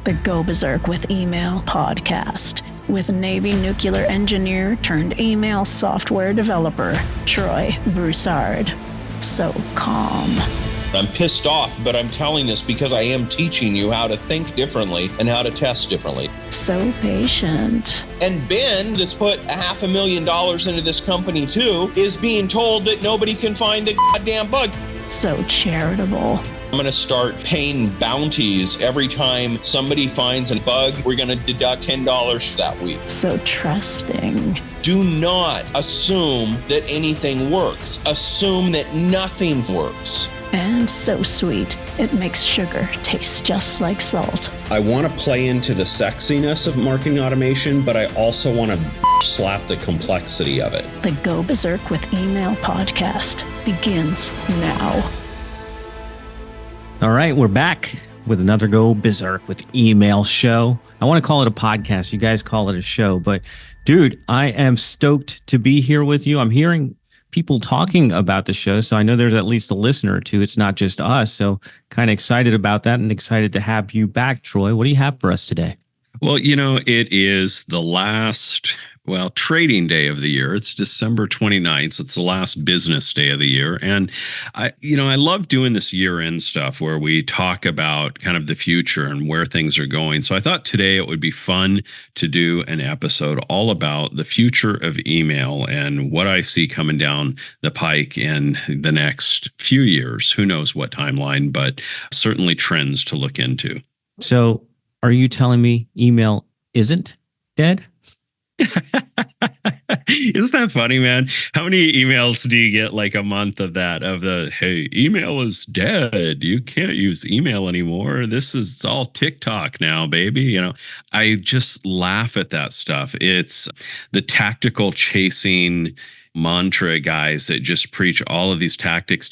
The Go Berserk with Email podcast with Navy nuclear engineer turned email software developer, Troy Broussard. So calm. I'm pissed off, but I'm telling this because I am teaching you how to think differently and how to test differently. So patient. And Ben, that's put $500,000 into this company too, is being told that nobody can find the goddamn bug. So charitable. I'm going to start paying bounties every time somebody finds a bug. We're going to deduct $10 that week. So trusting. Do not assume that anything works. Assume that nothing works. And so sweet, it makes sugar taste just like salt. I want to play into the sexiness of marketing automation, but I also want to slap the complexity of it. The Go Berserk with Email podcast begins now. All right, we're back with another Go Berserk with Email show. I want to call it a podcast. You guys call it a show. But, dude, I am stoked to be here with you. I'm hearing people talking about the show, so I know there's at least a listener or two. It's not just us. So kind of excited about that and excited to have you back, Troy. What do you have for us today? Well, you know, it is the last, trading day of the year. It's December 29th. So it's the last business day of the year. And I love doing this year-end stuff where we talk about kind of the future and where things are going. So I thought today it would be fun to do an episode all about the future of email and what I see coming down the pike in the next few years. Who knows what timeline, but certainly trends to look into. So are you telling me email isn't dead? Isn't that funny, man? How many emails do you get like a month of that, of the, hey, email is dead. You can't use email anymore. It's all TikTok now, baby. You know, I just laugh at that stuff. It's the tactical chasing mantra guys that just preach all of these tactics.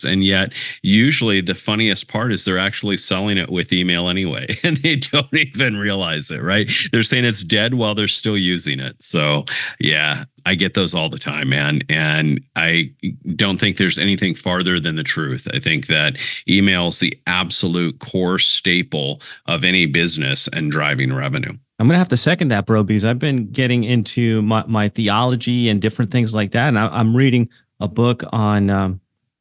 And yet usually the funniest part is they're actually selling it with email anyway. And they don't even realize it, right? They're saying it's dead while they're still using it. So yeah, I get those all the time, man. And I don't think there's anything farther than the truth. I think that email is the absolute core staple of any business and driving revenue. I'm going to have to second that, bro, because I've been getting into my theology and different things like that. And I'm reading a book on,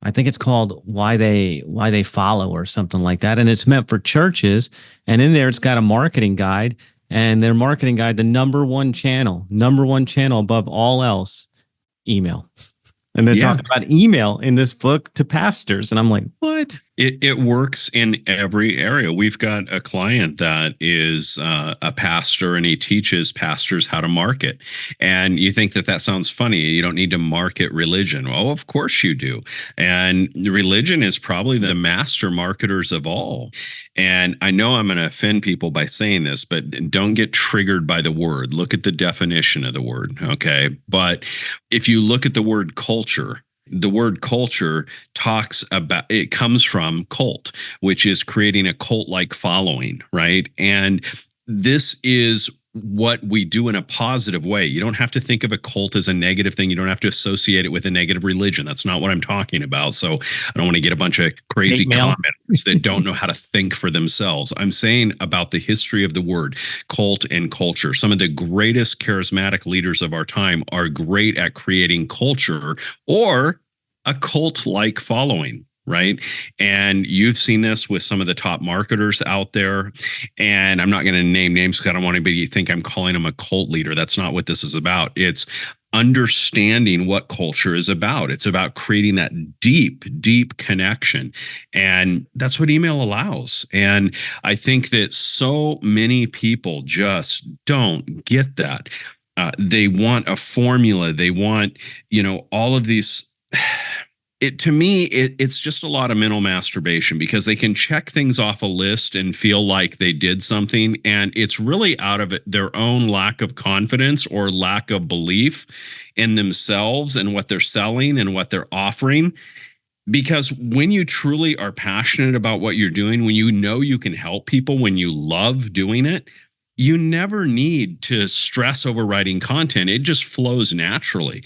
I think it's called Why They Follow or something like that. And it's meant for churches. And in there, it's got a marketing guide. And their marketing guide, the number one channel above all else, email. And they're talking about email in this book to pastors. And I'm like, what? It works in every area. We've got a client that is a pastor, and he teaches pastors how to market. And you think that sounds funny. You don't need to market religion. Well, of course you do. And religion is probably the master marketers of all. And I know I'm going to offend people by saying this, but don't get triggered by the word. Look at the definition of the word, okay? But if you look at the word culture, the word culture it comes from cult, which is creating a cult-like following, right? And this is what we do in a positive way. You don't have to think of a cult as a negative thing. You don't have to associate it with a negative religion. That's not what I'm talking about. So I don't want to get a bunch of crazy commenters that don't know how to think for themselves. I'm saying about the history of the word cult and culture. Some of the greatest charismatic leaders of our time are great at creating culture or a cult-like following. Right. And you've seen this with some of the top marketers out there. And I'm not going to name names because I don't want anybody to think I'm calling them a cult leader. That's not what this is about. It's understanding what culture is about. It's about creating that deep connection. And that's what email allows. And I think that so many people just don't get that. They want a formula. They want, all of these. To me, it's just a lot of mental masturbation because they can check things off a list and feel like they did something. And it's really out of their own lack of confidence or lack of belief in themselves and what they're selling and what they're offering. Because when you truly are passionate about what you're doing, when you know you can help people, when you love doing it, you never need to stress over writing content. It just flows naturally.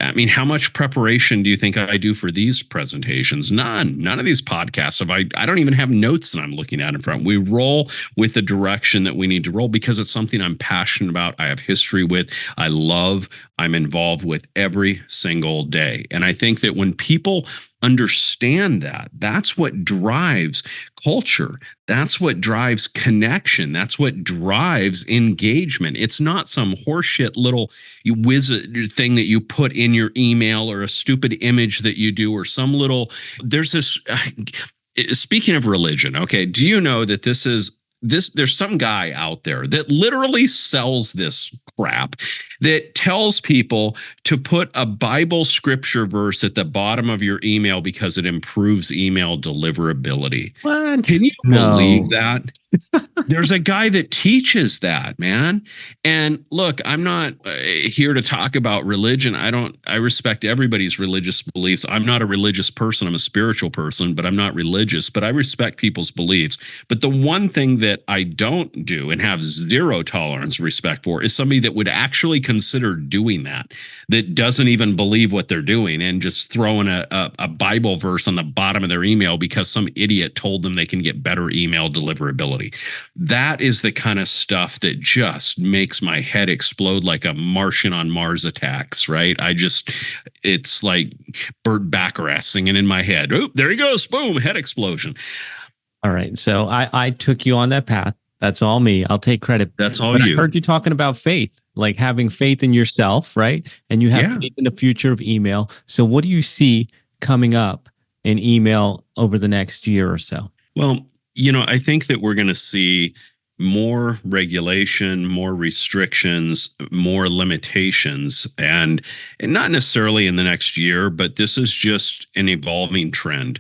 I mean, how much preparation do you think I do for these presentations? None of these podcasts have I don't even have notes that I'm looking at in front. We roll with the direction that we need to roll because it's something I'm passionate about. I have history with, I love, I'm involved with every single day. And I think that when people understand that, that's what drives culture. That's what drives connection. That's what drives engagement. It's not some horseshit little thing that you put in your email or a stupid image that you do or some little, there's this, speaking of religion, okay, do you know that there's some guy out there that literally sells this crap that tells people to put a Bible scripture verse at the bottom of your email because it improves email deliverability. What? Can you No. believe that? There's a guy that teaches that, man. And look, I'm not here to talk about religion. I respect everybody's religious beliefs. I'm not a religious person. I'm a spiritual person, but I'm not religious, but I respect people's beliefs. But the one thing that I don't do and have zero tolerance respect for is somebody that would actually consider doing that doesn't even believe what they're doing and just throwing a Bible verse on the bottom of their email because some idiot told them they can get better email deliverability. That is the kind of stuff that just makes my head explode like a Martian on Mars attacks, right? It's like Burt Bacharach singing in my head. Oh, there he goes. Boom, head explosion. All right. So I took you on that path. That's all me. I'll take credit. That's all but you. I heard you talking about faith, like having faith in yourself, right? And you have faith in the future of email. So what do you see coming up in email over the next year or so? Well, I think that we're going to see more regulation, more restrictions, more limitations, and not necessarily in the next year, but this is just an evolving trend.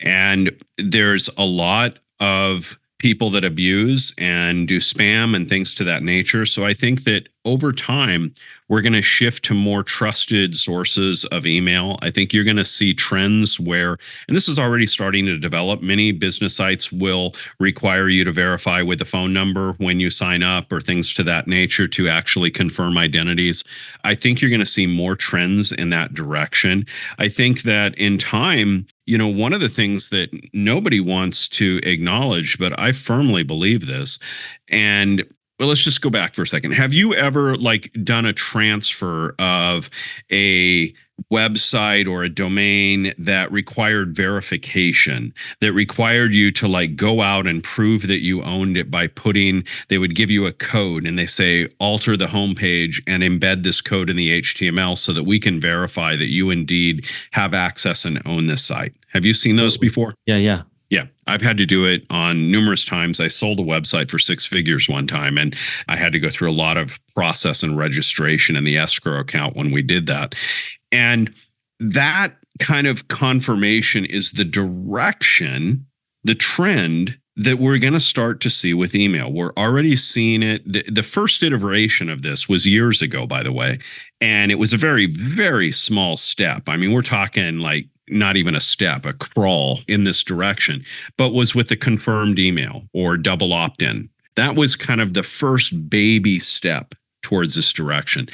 And there's a lot of people that abuse and do spam and things to that nature. So I think that over time, we're going to shift to more trusted sources of email. I think you're going to see trends where, and this is already starting to develop, many business sites will require you to verify with the phone number when you sign up or things to that nature to actually confirm identities. I think you're going to see more trends in that direction. I think that in time, one of the things that nobody wants to acknowledge, but I firmly believe this, and well, let's just go back for a second. Have you ever done a transfer of a website or a domain that required verification, that required you to go out and prove that you owned it by they would give you a code and they say, alter the homepage and embed this code in the HTML so that we can verify that you indeed have access and own this site. Have you seen those before? Yeah. Yeah, I've had to do it on numerous times. I sold a website for 6 figures one time, and I had to go through a lot of process and registration in the escrow account when we did that. And that kind of confirmation is the direction, the trend that we're going to start to see with email. We're already seeing it. The first iteration of this was years ago, by the way, and it was a very, very small step. I mean, we're talking not even a step, a crawl in this direction, but was with the confirmed email or double opt-in. That was kind of the first baby step towards this direction.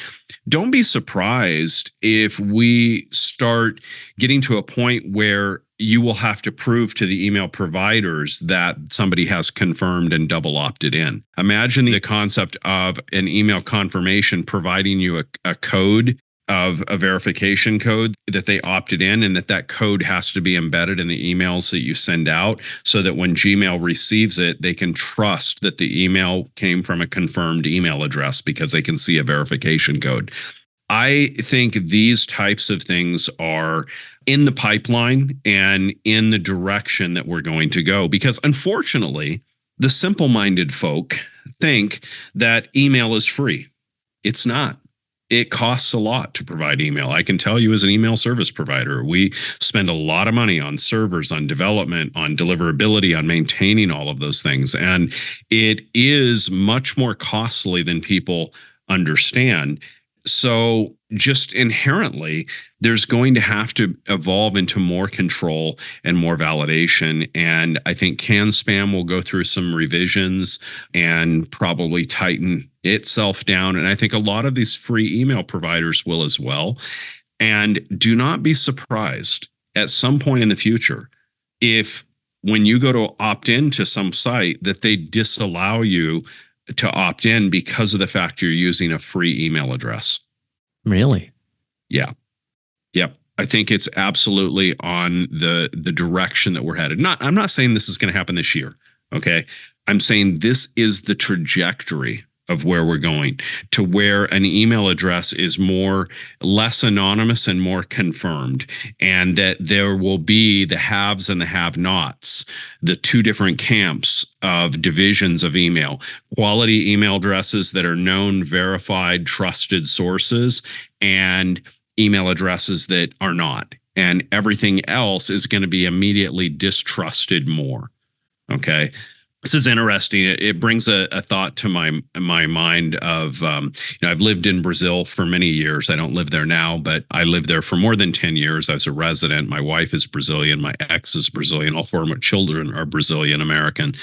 Don't be surprised if we start getting to a point where you will have to prove to the email providers that somebody has confirmed and double opted in. Imagine the concept of an email confirmation providing you a code, of a verification code that they opted in, and that code has to be embedded in the emails that you send out so that when Gmail receives it, they can trust that the email came from a confirmed email address because they can see a verification code. I think these types of things are in the pipeline and in the direction that we're going to go, because unfortunately, the simple-minded folk think that email is free. It's not. It costs a lot to provide email. I can tell you as an email service provider, we spend a lot of money on servers, on development, on deliverability, on maintaining all of those things. And it is much more costly than people understand. So just inherently, there's going to have to evolve into more control and more validation. And I think CAN-SPAM will go through some revisions and probably tighten itself down. And I think a lot of these free email providers will as well. And do not be surprised at some point in the future if when you go to opt in to some site that they disallow you to opt in because of the fact you're using a free email address. Really? Yeah. Yep. I think it's absolutely on the direction that we're headed. I'm not saying this is going to happen this year. Okay. I'm saying this is the trajectory of where we're going, to where an email address is less anonymous and more confirmed, and that there will be the haves and the have-nots, the two different camps of divisions of email: quality email addresses that are known, verified, trusted sources, and email addresses that are not. And everything else is going to be immediately distrusted more. Okay. This is interesting. It brings a thought to my mind of, I've lived in Brazil for many years. I don't live there now, but I lived there for more than 10 years. I was a resident. My wife is Brazilian. My ex is Brazilian. All four of my children are Brazilian American.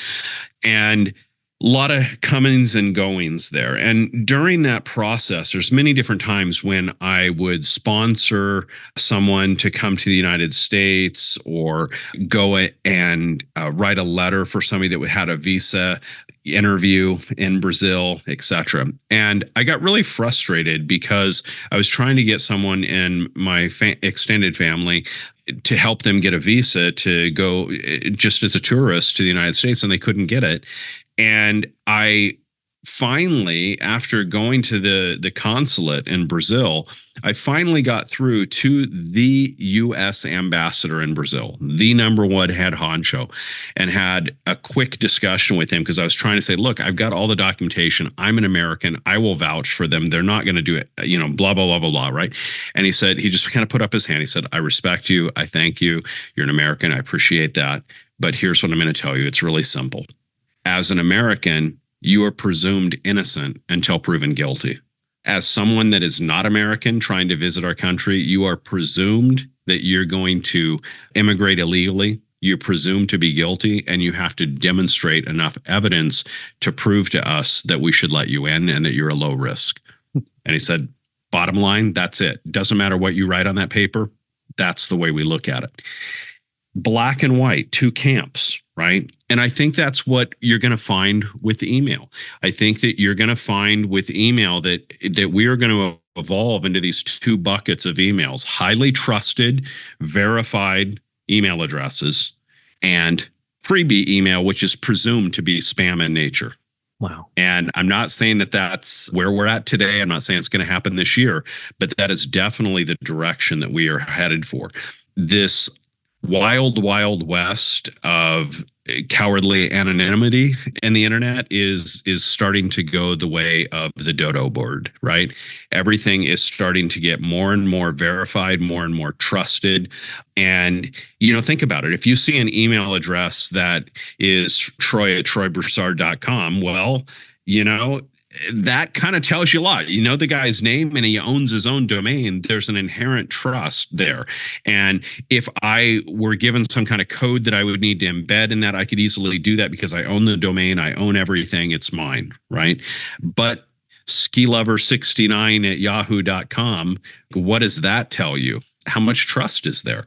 And a lot of comings and goings there. And during that process, there's many different times when I would sponsor someone to come to the United States, or go and write a letter for somebody that had a visa interview in Brazil, etc. And I got really frustrated because I was trying to get someone in my extended family to help them get a visa to go just as a tourist to the United States, and they couldn't get it. And I finally, after going to the consulate in Brazil, I finally got through to the U.S. ambassador in Brazil, the number one head honcho, and had a quick discussion with him, because I was trying to say, look, I've got all the documentation. I'm an American. I will vouch for them. They're not going to do it, blah, blah, blah, blah, blah, right? And he said, he just kind of put up his hand. He said, I respect you. I thank you. You're an American. I appreciate that. But here's what I'm going to tell you. It's really simple. As an American, you are presumed innocent until proven guilty. As someone that is not American trying to visit our country, you are presumed that you're going to immigrate illegally. You're presumed to be guilty, and you have to demonstrate enough evidence to prove to us that we should let you in and that you're a low risk. And he said, bottom line, that's it. Doesn't matter what you write on that paper. That's the way we look at it. Black and white, two camps, right? And I think that's what you're going to find with email. I think that you're going to find with email that we are going to evolve into these two buckets of emails: highly trusted, verified email addresses, and freebie email, which is presumed to be spam in nature. Wow. And I'm not saying that that's where we're at today. I'm not saying it's going to happen this year, but that is definitely the direction that we are headed for. This wild, wild west of cowardly anonymity in the internet is starting to go the way of the dodo bird, right? Everything is starting to get more and more verified, more and more trusted. And, think about it. If you see an email address that is troy@troybroussard.com, well, that kind of tells you a lot. The guy's name, and he owns his own domain. There's an inherent trust there. And if I were given some kind of code that I would need to embed in that, I could easily do that because I own the domain. I own everything. It's mine, right? But skilover69@yahoo.com, what does that tell you? How much trust is there?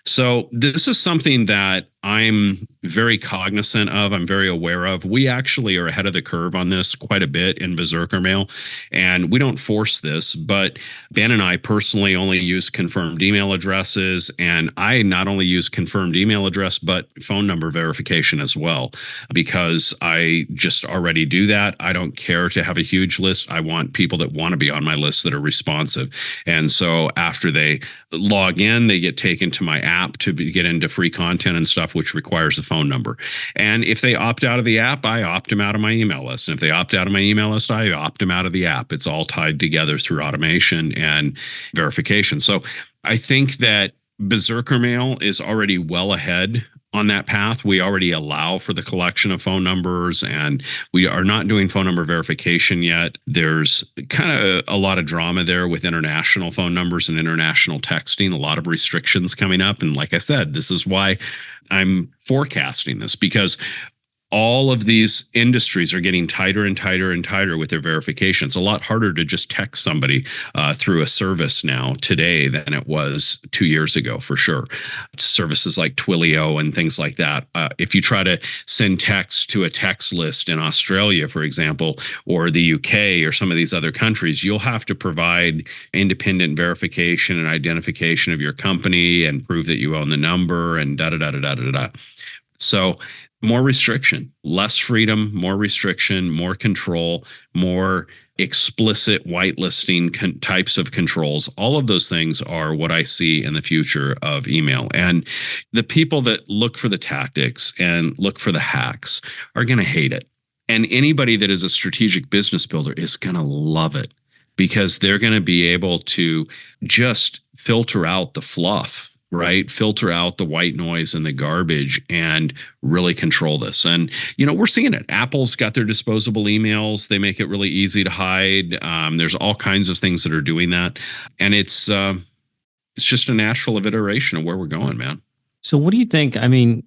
So this is something that I'm very cognizant of. I'm very aware of. We actually are ahead of the curve on this quite a bit in Berserker Mail, and we don't force this, but Ben and I personally only use confirmed email addresses, and I not only use confirmed email address, but phone number verification as well, because I just already do that. I don't care to have a huge list. I want people that want to be on my list that are responsive. And so after they log in, they get taken to my app to get into free content and stuff, which requires a phone number. And if they opt out of the app, I opt them out of my email list. And if they opt out of my email list, I opt them out of the app. It's all tied together through automation and verification. So I think that Berserker Mail is already well ahead on that path. We already allow for the collection of phone numbers, and we are not doing phone number verification yet. There's kind of a lot of drama there with international phone numbers and international texting, a lot of restrictions coming up. And like I said, this is why I'm forecasting this, because all of these industries are getting tighter and tighter and tighter with their verification. It's a lot harder to just text somebody through a service now today than it was 2 years ago, for sure. Services like Twilio and things like that. If you try to send text to a text list in Australia, for example, or the UK or some of these other countries, you'll have to provide independent verification and identification of your company and prove that you own the number and da-da-da-da-da-da-da. So more restriction, less freedom, more restriction, more control, more explicit whitelisting types of controls. All of those things are what I see in the future of email. And the people that look for the tactics and look for the hacks are going to hate it. And anybody that is a strategic business builder is going to love it, because they're going to be able to just filter out the fluff, right? Filter out the white noise and the garbage and really control this. And, we're seeing it. Apple's got their disposable emails. They make it really easy to hide. There's all kinds of things that are doing that. And it's just a natural iteration of where we're going, man. So what do you think? I mean,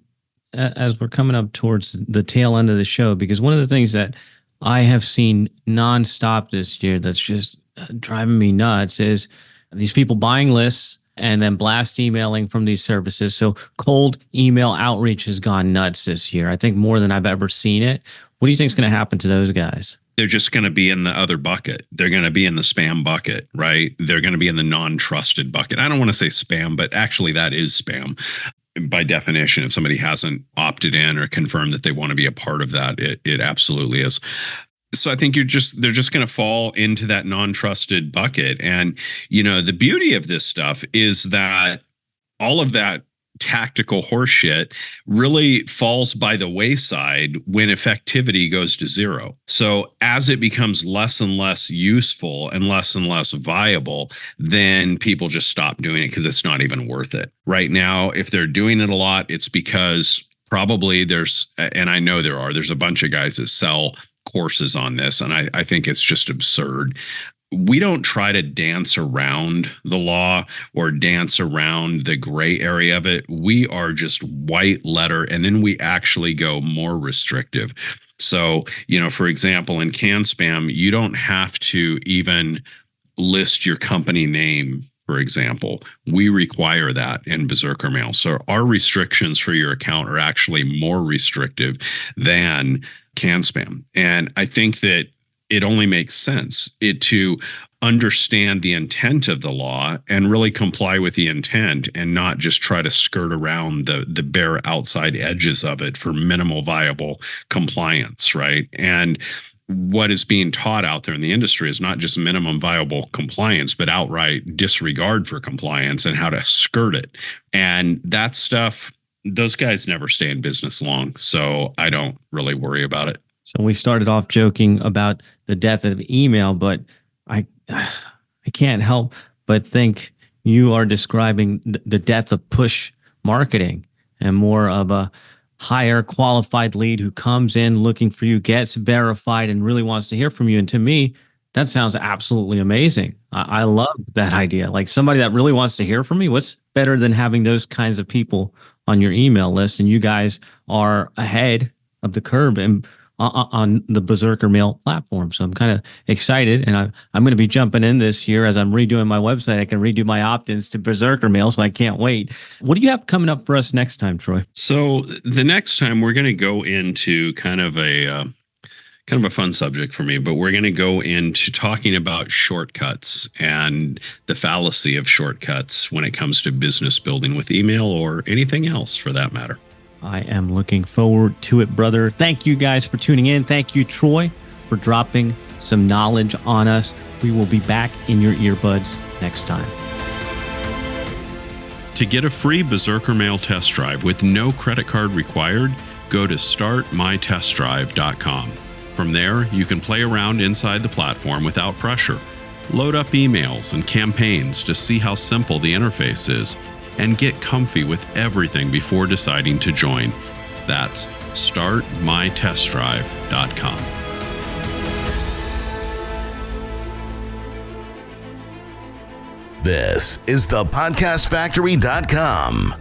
as we're coming up towards the tail end of the show, because one of the things that I have seen nonstop this year that's just driving me nuts is these people buying lists and then blast emailing from these services. So cold email outreach has gone nuts this year. I think more than I've ever seen it. What do you think is going to happen to those guys? They're just going to be in the other bucket. They're going to be in the spam bucket, right? They're going to be in the non-trusted bucket. I don't want to say spam, but actually that is spam. By definition, if somebody hasn't opted in or confirmed that they want to be a part of that, it absolutely is. So I think they're just going to fall into that non-trusted bucket. And, the beauty of this stuff is that all of that tactical horseshit really falls by the wayside when effectivity goes to zero. So as it becomes less and less useful and less viable, then people just stop doing it because it's not even worth it. Right now, if they're doing it a lot, it's because probably there's a bunch of guys that sell courses on this, and I think it's just absurd. We don't try to dance around the law or dance around the gray area of it. We are just white letter, and then we actually go more restrictive. So, for example, in can spam, you don't have to even list your company name. For example, we require that in Berserker Mail. So our restrictions for your account are actually more restrictive than can spam. And I think that it only makes sense to understand the intent of the law and really comply with the intent and not just try to skirt around the bare outside edges of it for minimal viable compliance, right? And what is being taught out there in the industry is not just minimum viable compliance, but outright disregard for compliance and how to skirt it. And that stuff, those guys never stay in business long. So I don't really worry about it. So we started off joking about the death of email, but I can't help but think you are describing the death of push marketing and more of a higher qualified lead who comes in looking for you, gets verified, and really wants to hear from you. And to me, that sounds absolutely amazing. I love that idea. Like somebody that really wants to hear from me, what's better than having those kinds of people on your email list? And you guys are ahead of the curve and on the Berserker Mail platform. So I'm kind of excited, and I'm going to be jumping in this year as I'm redoing my website. I can redo my opt-ins to Berserker Mail, so I can't wait. What do you have coming up for us next time, Troy? So the next time we're going to go into kind of a fun subject for me, but we're going to go into talking about shortcuts and the fallacy of shortcuts when it comes to business building with email or anything else for that matter. I am looking forward to it, brother. Thank you guys for tuning in. Thank you, Troy, for dropping some knowledge on us. We will be back in your earbuds next time. To get a free Berserker Mail test drive with no credit card required, go to startmytestdrive.com. From there, you can play around inside the platform without pressure. Load up emails and campaigns to see how simple the interface is, and get comfy with everything before deciding to join. That's startmytestdrive.com. This is the podcastfactory.com.